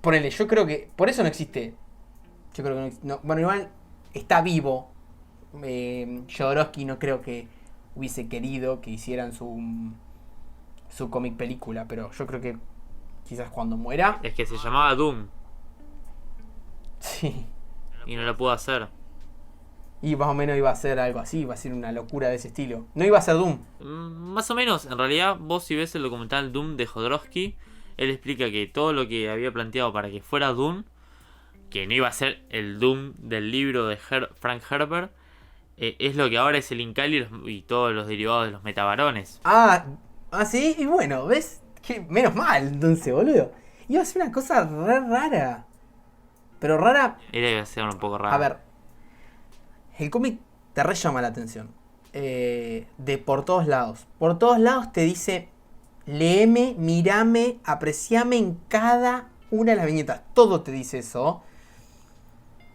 ponele, yo creo que... Por eso no existe. Yo creo que no existe. Bueno, igual está vivo. Jodorowsky no creo que hubiese querido que hicieran su cómic película, pero yo creo que quizás cuando muera... Es que se llamaba Doom Sí. y no lo pudo hacer. Y más o menos iba a ser algo así, iba a ser una locura de ese estilo. No iba a ser Doom. Más o menos, en realidad vos si ves el documental Doom de Jodorowsky, él explica que todo lo que había planteado para que fuera Doom, que no iba a ser el Doom del libro de Frank Herbert, es lo que ahora es el Incal y todos los derivados de los metabarones. Sí, y bueno, ¿ves? Menos mal, entonces, boludo. Iba a ser una cosa re rara. Pero rara... Era iba a ser un poco raro. A ver, el cómic te re llama la atención. De por todos lados. Por todos lados te dice, léeme, mirame, apreciame en cada una de las viñetas. Todo te dice eso.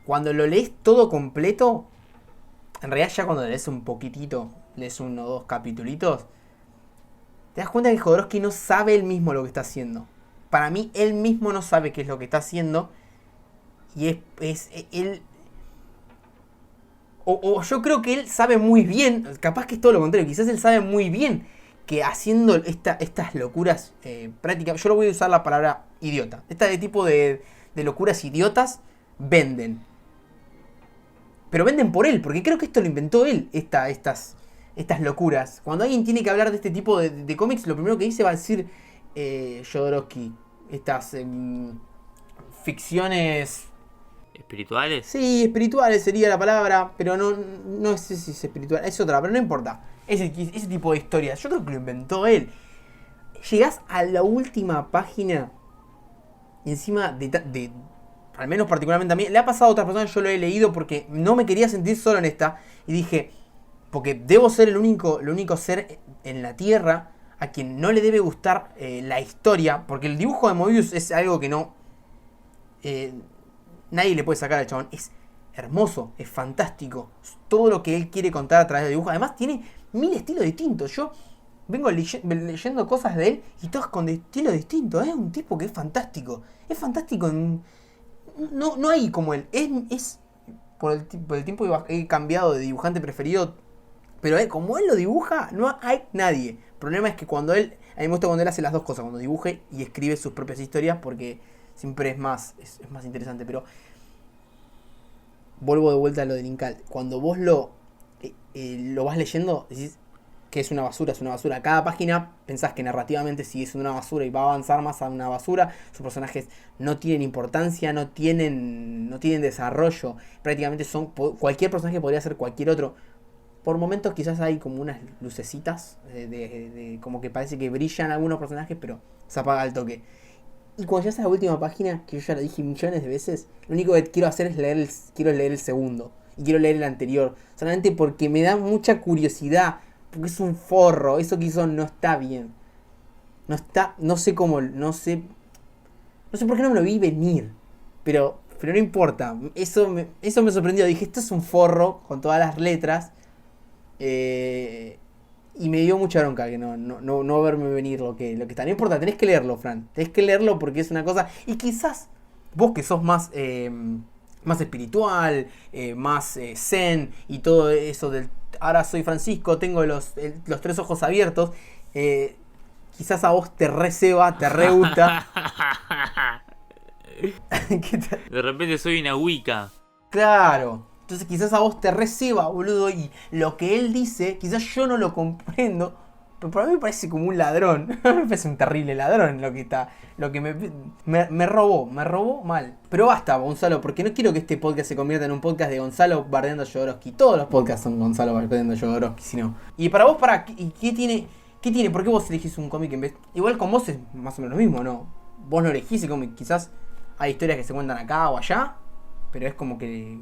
Cuando lo lees todo completo, en realidad ya cuando lees un poquitito, lees uno o dos capitulitos, te das cuenta que Jodorowsky no sabe él mismo lo que está haciendo. Para mí, él mismo no sabe qué es lo que está haciendo. Y él... O yo creo que él sabe muy bien, capaz que es todo lo contrario, quizás él sabe muy bien que haciendo estas locuras prácticas, yo lo voy a usar la palabra idiota. Este tipo de locuras idiotas venden. Pero venden por él, porque creo que esto lo inventó él, estas locuras. Cuando alguien tiene que hablar de este tipo de cómics, lo primero que dice va a decir Jodorowsky. Estas ficciones... ¿Espirituales? Sí, espirituales sería la palabra, pero no sé si es espiritual, es otra, pero no importa. Ese tipo de historias, yo creo que lo inventó él. Llegás a la última página y encima al menos particularmente a mí, le ha pasado a otras personas, yo lo he leído porque no me quería sentir solo en esta. Y dije, porque debo ser el único ser en la Tierra a quien no le debe gustar la historia, porque el dibujo de Moebius es algo que no... nadie le puede sacar al chabón. Es hermoso, es fantástico. Todo lo que él quiere contar a través de dibujo. Además tiene 1000 estilos distintos. Yo vengo leyendo cosas de él y todas con estilos distintos. Es un tipo que es fantástico. Es fantástico. No hay como él. Es por el tiempo he cambiado de dibujante preferido. Pero como él lo dibuja, no hay nadie. El problema es que a mí me gusta cuando él hace las dos cosas. Cuando dibuje y escribe sus propias historias, porque siempre es más interesante. Pero vuelvo de vuelta a lo del Incal. Cuando vos lo vas leyendo, decís que es una basura, es una basura. Cada página pensás que narrativamente sigue siendo una basura y va a avanzar más a una basura. Sus personajes no tienen importancia, no tienen desarrollo. Prácticamente cualquier personaje podría ser cualquier otro. Por momentos quizás hay como unas lucecitas como que parece que brillan algunos personajes, pero se apaga al toque. Y cuando llegas a la última página, que yo ya lo dije millones de veces, lo único que quiero hacer es quiero leer el segundo. Y quiero leer el anterior. Solamente porque me da mucha curiosidad. Porque es un forro. Eso que hizo no está bien. No sé cómo... No sé por qué no me lo vi venir. Pero no importa. Eso me sorprendió. Dije, esto es un forro con todas las letras. Y me dio mucha bronca que no verme venir lo que está. No importa, tenés que leerlo, Fran. Tenés que leerlo porque es una cosa... Y quizás vos que sos más espiritual, más zen y todo eso del... Ahora soy Francisco, tengo los 3 ojos abiertos. Quizás a vos te receba, te re gusta. De repente soy una Wicca. Claro. Entonces quizás a vos te receba, boludo, y lo que él dice, quizás yo no lo comprendo, pero para mí me parece como un ladrón. Me parece un terrible ladrón lo que me robó mal. Pero basta, Gonzalo, porque no quiero que este podcast se convierta en un podcast de Gonzalo bardeando a Jodorowsky. Todos los podcasts son Gonzalo bardeando a Jodorowsky, si no. Y para vos, ¿Qué tiene? ¿Por qué vos elegís un cómic en vez? Igual con vos es más o menos lo mismo, ¿no? Vos no elegís el cómic, quizás hay historias que se cuentan acá o allá, pero es como que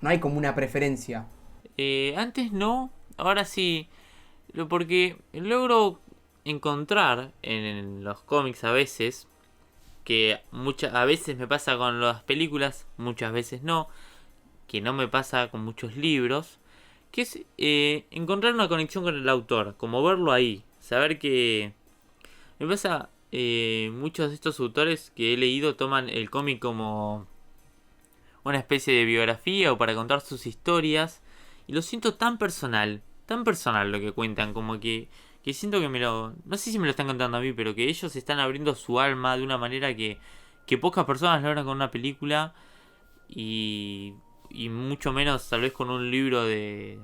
no hay como una preferencia. Antes no, ahora sí. Porque logro encontrar en los cómics a veces, que a veces me pasa con las películas, muchas veces no, que no me pasa con muchos libros, que es encontrar una conexión con el autor, como verlo ahí, saber que me pasa, muchos de estos autores que he leído toman el cómic como una especie de biografía o para contar sus historias, y lo siento tan personal lo que cuentan, como que siento que no sé si me lo están contando a mí, pero que ellos están abriendo su alma de una manera que pocas personas logran con una película y mucho menos tal vez con un libro de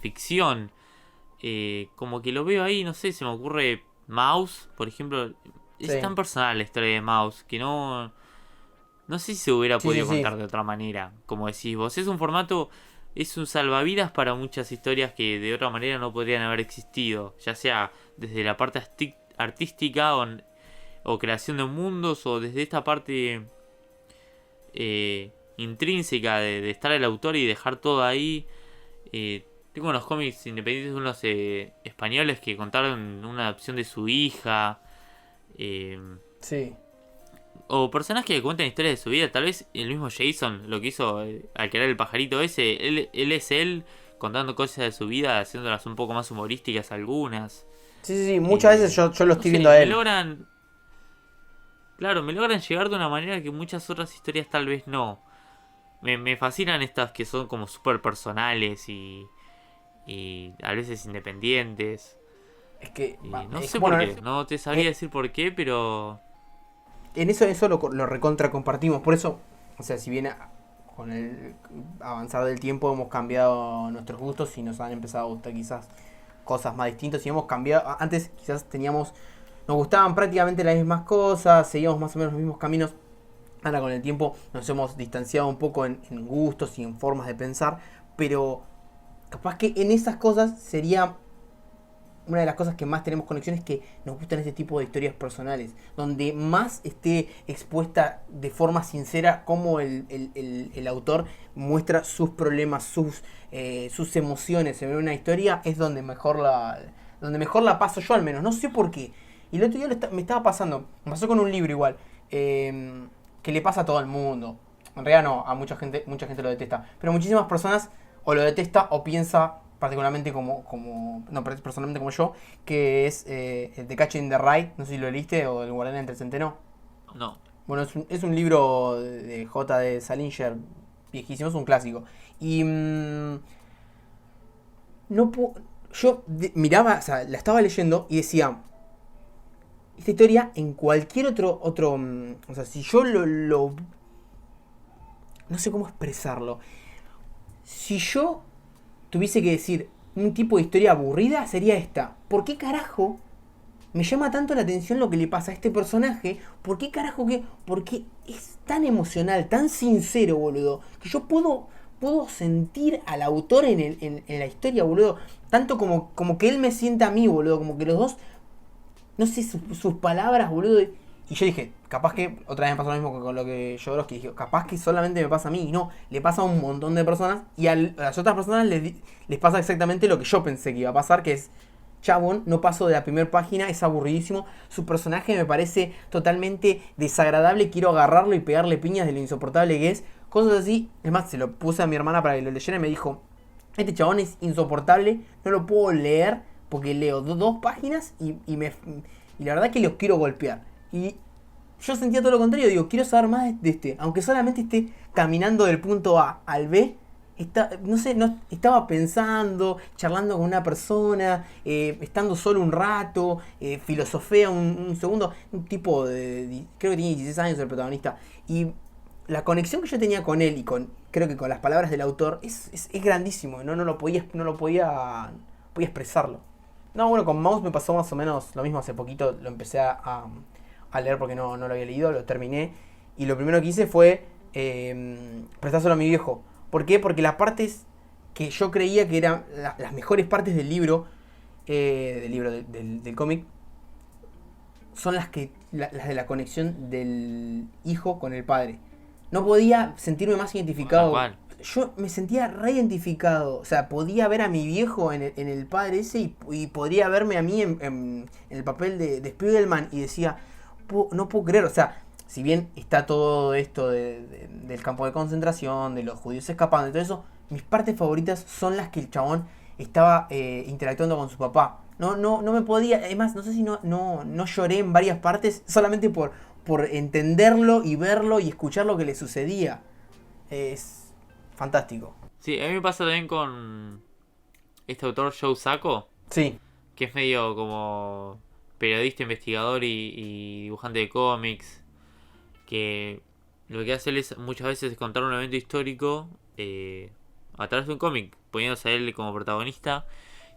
ficción. Como que lo veo ahí, no sé, se me ocurre Mouse, por ejemplo. Es Sí. tan personal la historia de Mouse que no sé si se hubiera Sí, sí, podido sí. contar de otra manera, como decís vos. Es un formato, es un salvavidas para muchas historias que de otra manera no podrían haber existido, ya sea desde la parte artística o creación de mundos, o desde esta parte intrínseca de estar el autor y dejar todo ahí. Tengo unos cómics independientes, unos españoles que contaron una adopción de su hija. eh, Sí. o personajes que cuentan historias de su vida. Tal vez el mismo Jason, lo que hizo al crear el pajarito ese, él es él contando cosas de su vida, haciéndolas un poco más humorísticas algunas. Sí, sí, sí. Muchas veces yo lo No estoy viendo sé, a me él. logran... Claro, me logran llegar de una manera que muchas otras historias tal vez no. Me fascinan estas que son como súper personales y a veces independientes. Es que, No es sé que, por bueno, qué, no te sabría eh, decir por qué, pero... en eso lo recontra compartimos. Por eso, o sea, si bien con el avanzar del tiempo hemos cambiado nuestros gustos y nos han empezado a gustar quizás cosas más distintas y hemos cambiado. Antes quizás nos gustaban prácticamente las mismas cosas, seguíamos más o menos los mismos caminos. Ahora con el tiempo nos hemos distanciado un poco en gustos y en formas de pensar, pero capaz que en esas cosas sería una de las cosas que más tenemos conexión es que nos gustan este tipo de historias personales, donde más esté expuesta de forma sincera cómo el autor muestra sus problemas, sus emociones en una historia, es donde mejor la paso yo al menos, no sé por qué. Y el otro día me estaba pasando, me pasó con un libro igual, que le pasa a todo el mundo. En realidad no, a mucha gente lo detesta, pero muchísimas personas o lo detesta o piensa particularmente no, personalmente como yo, que es The Catching the Rye, no sé si lo leíste, o El Guardián entre el Centeno. No. Bueno, es un libro de J.D. Salinger, viejísimo, es un clásico. Y no miraba, o sea, la estaba leyendo y decía, esta historia en cualquier otro o sea, si yo no sé cómo expresarlo. Si yo tuviese que decir un tipo de historia aburrida, sería esta. ¿Por qué carajo me llama tanto la atención lo que le pasa a este personaje? ¿Por qué carajo que...? Porque es tan emocional, tan sincero, boludo, que yo puedo sentir al autor en la historia, boludo. Tanto como que él me siente a mí, boludo. Como que los dos, no sé, sus palabras, boludo. Y yo dije, capaz que, otra vez me pasó lo mismo con lo que Jodorowsky dije, capaz que solamente me pasa a mí. Y no, le pasa a un montón de personas. Y a las otras personas les pasa exactamente lo que yo pensé que iba a pasar, que es, chabón, no paso de la primera página, es aburridísimo. Su personaje me parece totalmente desagradable, quiero agarrarlo y pegarle piñas de lo insoportable que es. Cosas así. Es más, se lo puse a mi hermana para que lo leyera y me dijo, este chabón es insoportable, no lo puedo leer porque leo dos páginas y la verdad que los quiero golpear. Y yo sentía todo lo contrario, digo, quiero saber más de este, aunque solamente esté caminando del punto A al B. No sé, estaba pensando, charlando con una persona, estando solo un rato, filosofea un segundo, un tipo creo que tiene 16 años el protagonista, y la conexión que yo tenía con él y creo que con las palabras del autor es grandísimo, no podía expresarlo. No, bueno, con Mouse me pasó más o menos lo mismo hace poquito, lo empecé a leer porque no lo había leído, lo terminé, y lo primero que hice fue prestárselo a mi viejo. ¿Por qué? Porque las partes que yo creía que eran las mejores partes del libro del libro del cómic, son las de la conexión del hijo con el padre. No podía sentirme más identificado. ¿Cuál? Yo me sentía reidentificado. O sea, podía ver a mi viejo en el padre ese y podría verme a mí en el papel de Spiegelman y decía, no puedo creer. O sea, si bien está todo esto del campo de concentración, de los judíos escapando y todo eso, mis partes favoritas son las que el chabón estaba interactuando con su papá. No me podía, además, no sé si no lloré en varias partes solamente por entenderlo y verlo y escuchar lo que le sucedía. Es fantástico. Sí, a mí me pasa también con este autor Joe Sacco, Sí. que es medio como periodista, investigador y dibujante de cómics, que lo que hace él es muchas veces es contar un evento histórico a través de un cómic, poniéndose a él como protagonista,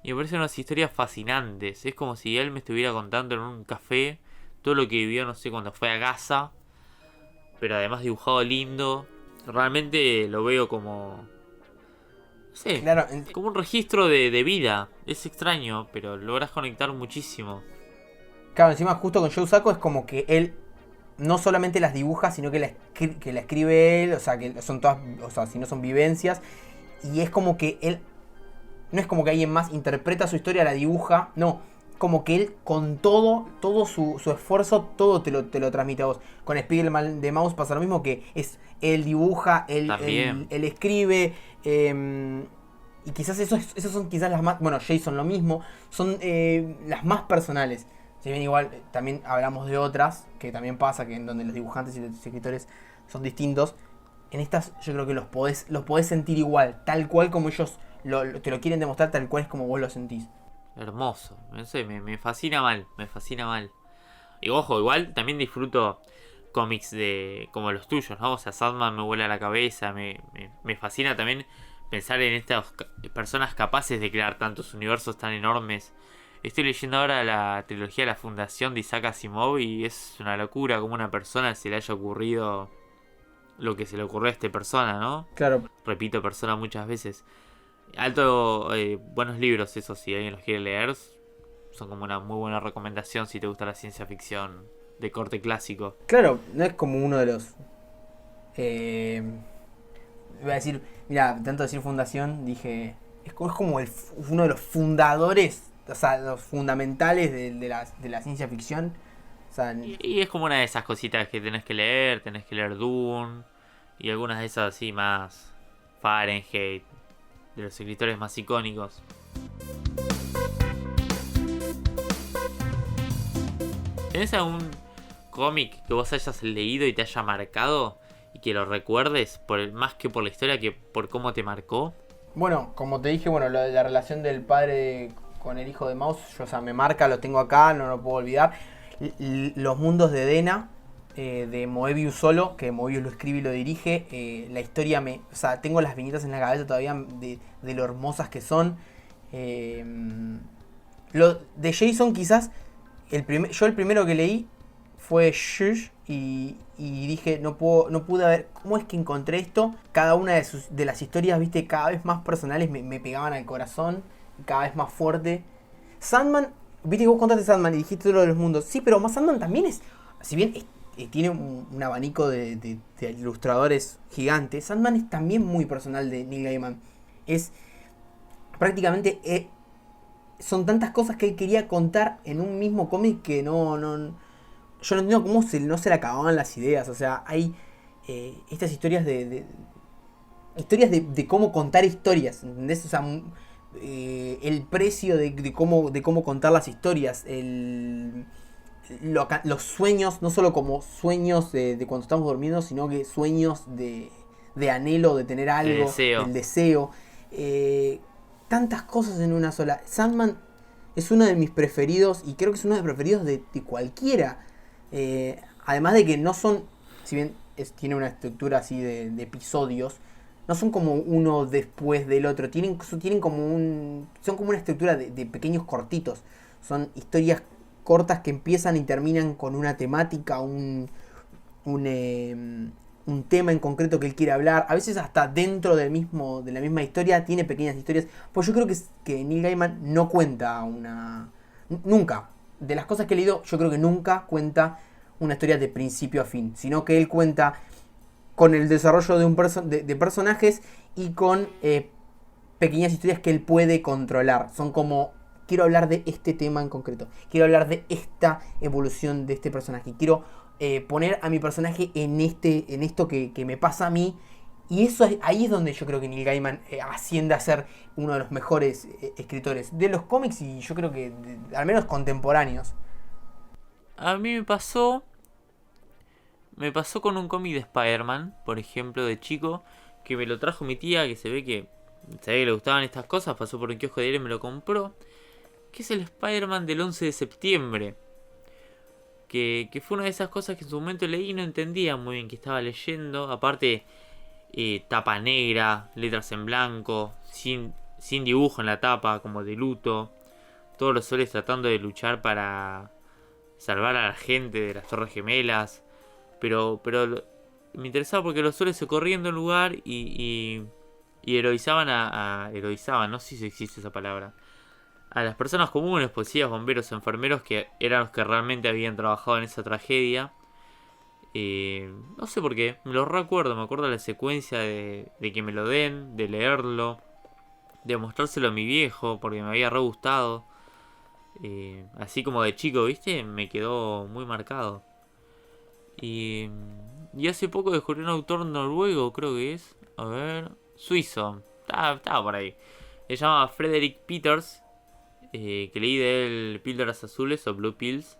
y me parecen unas historias fascinantes. Es como si él me estuviera contando en un café todo lo que vivió, no sé, cuando fue a Gaza, pero además dibujado lindo. Realmente lo veo como, no sé, Claro, como un registro de vida. Es extraño, pero logras conectar muchísimo. claro, encima justo con Joe Sacco es como que él no solamente las dibuja, sino que la escribe él, o sea, que son todas, o sea, si no son vivencias, y es como que él, no es como que alguien más interpreta su historia, la dibuja, no, como que él con todo su esfuerzo, todo te lo transmite a vos. Con Spiegelman de Mouse pasa lo mismo, que es él dibuja, él escribe, y quizás esos son quizás las más, bueno, Jason lo mismo, son las más personales. Si bien igual también hablamos de otras, que también pasa, que en donde los dibujantes y los escritores son distintos, en estas yo creo que los podés sentir igual, tal cual como ellos te lo quieren demostrar, tal cual es como vos lo sentís. Hermoso, no sé, me fascina mal, me fascina mal. Y ojo, igual también disfruto cómics de como los tuyos, ¿no? O sea, Sandman me vuela la cabeza, me fascina también pensar en estas personas capaces de crear tantos universos tan enormes. Estoy leyendo ahora la trilogía de la Fundación de Isaac Asimov y es una locura como una persona se le haya ocurrido lo que se le ocurrió a esta persona, ¿no? Claro. Repito, persona muchas veces. Alto, buenos libros, eso si alguien los quiere leer, son como una muy buena recomendación si te gusta la ciencia ficción de corte clásico. Claro, no es como uno de los... Iba a decir, mira, tanto decir fundación, dije... Es como uno de los fundadores, o sea, los fundamentales de la ciencia ficción. O sea, y es como una de esas cositas que tenés que leer Dune y algunas de esas así más Fahrenheit, de los escritores más icónicos. ¿Tenés algún cómic que vos hayas leído y te haya marcado y que lo recuerdes más que por la historia que por cómo te marcó? Bueno, como te dije, bueno, la relación del padre con el hijo de Mouse, yo, o sea, me marca, lo tengo acá, no lo puedo olvidar. Los mundos de Dena, de Moebius solo, que Moebius lo escribe y lo dirige. La historia o sea, tengo las viñetas en la cabeza todavía de lo hermosas que son. Lo de Jason quizás, yo el primero que leí fue Shush y dije, no pude ver cómo es que encontré esto. Cada una de las historias, viste, cada vez más personales me pegaban al corazón, cada vez más fuerte. Sandman, viste que vos contaste Sandman y dijiste lo de los mundos. Sí, pero más Sandman también es, si bien tiene un abanico de ilustradores gigantes, Sandman es también muy personal de Neil Gaiman. Es prácticamente... son tantas cosas que él quería contar en un mismo cómic que yo no entiendo cómo no se le acababan las ideas. O sea, hay estas historias historias de cómo contar historias, ¿entendés? O sea, el precio de cómo contar las historias, los sueños, no solo como sueños de cuando estamos durmiendo, sino que sueños de anhelo, de tener algo, el deseo. Tantas cosas en una sola. Sandman es uno de mis preferidos y creo que es uno de los preferidos de cualquiera. Además de que no son, si bien tiene una estructura así de episodios, no son como uno después del otro. Tienen como son como una estructura de pequeños cortitos. Son historias cortas que empiezan y terminan con una temática, un tema en concreto que él quiere hablar. A veces hasta dentro de la misma historia tiene pequeñas historias. Pues yo creo que Neil Gaiman no cuenta nunca. De las cosas que he leído, yo creo que nunca cuenta una historia de principio a fin. Sino que él cuenta con el desarrollo de personajes y con pequeñas historias que él puede controlar. Son como, quiero hablar de este tema en concreto. Quiero hablar de esta evolución de este personaje. Quiero poner a mi personaje en esto que me pasa a mí. Y ahí es donde yo creo que Neil Gaiman asciende a ser uno de los mejores escritores de los cómics y yo creo que al menos contemporáneos. A mí me pasó con un cómic de Spider-Man, por ejemplo, de chico, que me lo trajo mi tía, que se ve que le gustaban estas cosas, pasó por un kiosco de él y me lo compró, que es el Spider-Man del 11 de septiembre. Que fue una de esas cosas que en su momento leí y no entendía muy bien que estaba leyendo. Aparte, tapa negra, letras en blanco, sin dibujo en la tapa, como de luto. Todos los soles tratando de luchar para salvar a la gente de las Torres Gemelas. Pero me interesaba porque los soles se corrían de un lugar y heroizaban heroizaban, no sé si existe esa palabra, a las personas comunes, policías, bomberos, enfermeros, que eran los que realmente habían trabajado en esa tragedia. No sé por qué, me lo recuerdo, me acuerdo de la secuencia de que me lo den, de leerlo, de mostrárselo a mi viejo, porque me había re gustado. Así como de chico, ¿viste? Me quedó muy marcado. Y hace poco descubrí un autor noruego, creo que es, a ver, suizo, estaba por ahí. Se llama Frederick Peters. Que leí de él Píldoras Azules o Blue Pills.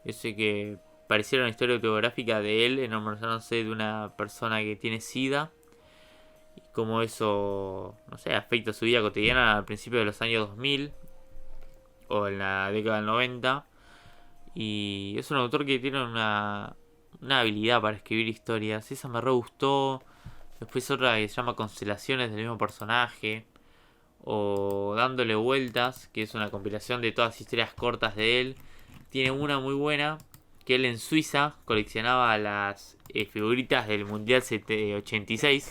Ese que pareciera una historia autobiográfica de él, enamorándose de una persona que tiene SIDA. Y cómo eso, no sé, afecta su vida cotidiana al principio de los años 2000 o en la década del 90. Y es un autor que tiene una habilidad para escribir historias. Esa me re gustó. Después otra que se llama Constelaciones del mismo personaje. O Dándole Vueltas, que es una compilación de todas las historias cortas de él. Tiene una muy buena, que él en Suiza coleccionaba las figuritas del Mundial 86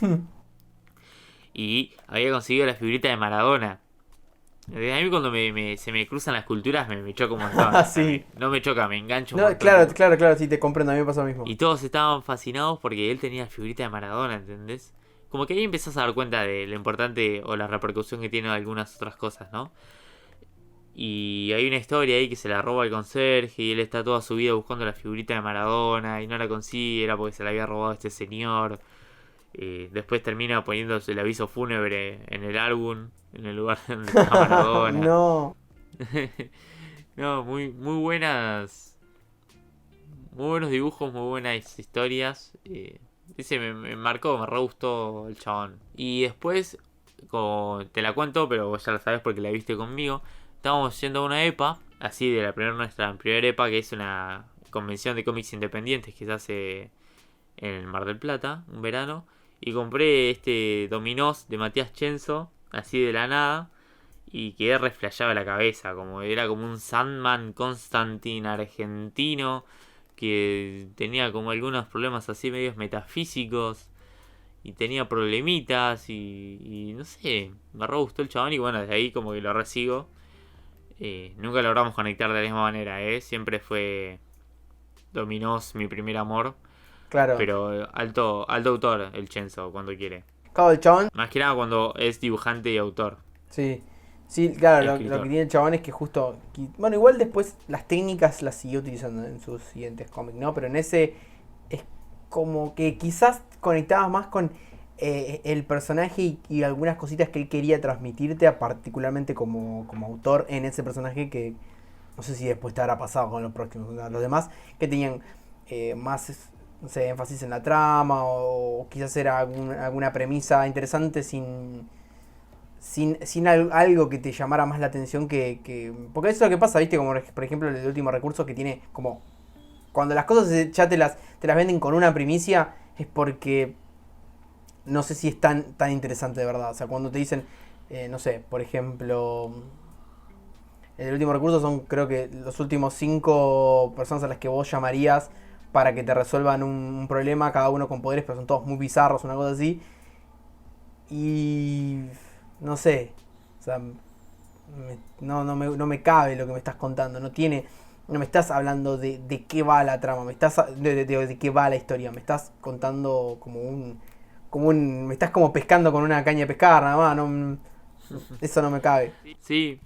y había conseguido la figurita de Maradona. A mí cuando se me cruzan las culturas me choca un montón. Sí. No me choca, me engancho un No, montón. claro, sí, te comprendo, a mí me pasa lo mismo. Y todos estaban fascinados porque él tenía la figurita de Maradona, ¿entendés? Como que ahí empezás a dar cuenta de lo importante o la repercusión que tiene algunas otras cosas, ¿no? Y hay una historia ahí que se la roba el conserje y él está toda su vida buscando la figurita de Maradona y no la consigue, era porque se la había robado este señor. Después termina poniéndose el aviso fúnebre en el álbum, en el lugar donde está Maradona. No. No, muy buenas. Muy buenos dibujos, muy buenas historias. Ese me marcó, me re gustó el chabón. Y después, te la cuento, pero vos ya la sabés porque la viste conmigo. Estábamos yendo a una EPA, así de nuestra primera EPA, que es una convención de cómics independientes que se hace en el Mar del Plata, un verano. Y compré este Dominós de Matías Chenzo, así de la nada. Y quedé reflejado la cabeza, era como un Sandman Constantine argentino, que tenía como algunos problemas así medios metafísicos. Y tenía problemitas y no sé, me re gustó el chabón y bueno, desde ahí como que lo resigo. Nunca logramos conectar de la misma manera, siempre fue Dominós mi primer amor. Claro. Pero alto autor el Chenzo cuando quiere. Claro, el chabón. Más que nada cuando es dibujante y autor. Sí, claro, lo que tiene el chabón es que justo... Bueno, igual después las técnicas las siguió utilizando en sus siguientes cómics, ¿no? Pero en ese es como que quizás conectabas más con el personaje y algunas cositas que él quería transmitirte, particularmente como autor en ese personaje que no sé si después te habrá pasado con los próximos. Los demás que tenían más, no sé, énfasis en la trama o quizás era alguna premisa interesante sin algo que te llamara más la atención que... Porque eso es lo que pasa, ¿viste? Como por ejemplo el último recurso que tiene como... Cuando las cosas ya te las venden con una primicia es porque no sé si es tan interesante de verdad. O sea, cuando te dicen, no sé, por ejemplo... El último recurso son creo que los últimos 5 personas a las que vos llamarías para que te resuelvan un problema, cada uno con poderes, pero son todos muy bizarros, una cosa así. Y no sé, o sea, no me cabe lo que me estás contando, no me estás hablando de qué va la trama, de qué va la historia, me estás contando me estás como pescando con una caña de pescar, nada más, eso no me cabe. Sí,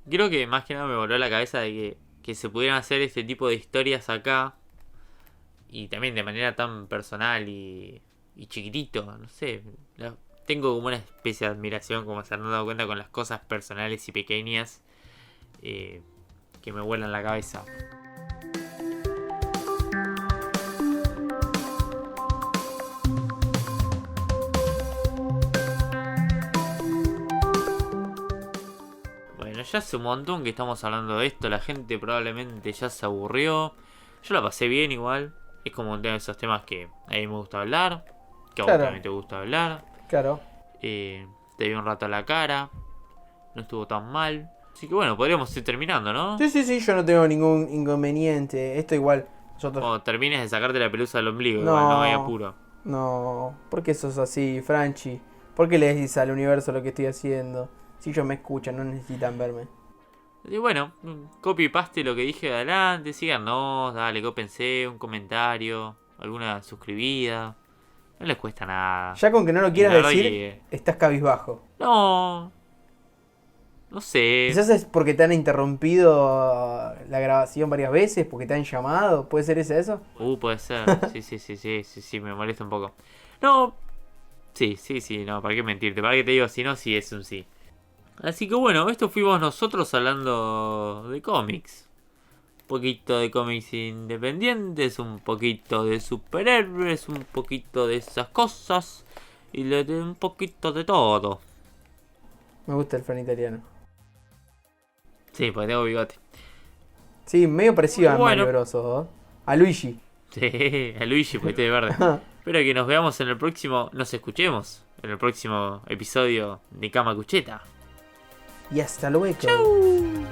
creo que más que nada me voló la cabeza de que se pudieran hacer este tipo de historias acá. Y también de manera tan personal y chiquitito, no sé. Tengo como una especie de admiración, como se han dado cuenta, con las cosas personales y pequeñas que me vuelan la cabeza. Bueno, ya hace un montón que estamos hablando de esto. La gente probablemente ya se aburrió. Yo la pasé bien igual. Es como uno de esos temas que a mí me gusta hablar. Que a vos también te gusta hablar. Claro. Te vi un rato a la cara. No estuvo tan mal. Así que bueno, podríamos ir terminando, ¿no? Sí, yo no tengo ningún inconveniente. Esto igual. Cuando termines de sacarte la pelusa del ombligo, No, igual no hay apuro. No, ¿por qué sos así, Franchi? ¿Por qué le decís al universo lo que estoy haciendo? Si ellos me escuchan, no necesitan verme. Y bueno, copy paste lo que dije de adelante. Síganos, dale, cópense, un comentario, alguna suscribida. No les cuesta nada. Ya con que no lo quieras decir, estás cabizbajo. No sé. Quizás es porque te han interrumpido la grabación varias veces, porque te han llamado. ¿Puede ser eso? Puede ser. Sí, me molesta un poco. No. Sí, no, ¿para qué mentirte? ¿Para qué te digo si no? Sí, es un sí. Así que bueno, esto fuimos nosotros hablando de cómics. Un poquito de cómics independientes, un poquito de superhéroes, un poquito de esas cosas y un poquito de todo. Me gusta el fan italiano. Sí, porque tengo bigote. Sí, medio parecido a Mario Bros, ¿no? A Luigi. Sí, a Luigi, porque estoy verde. Espero que nos veamos en el próximo, nos escuchemos en el próximo episodio de Cama Cucheta. Y hasta luego. Chau.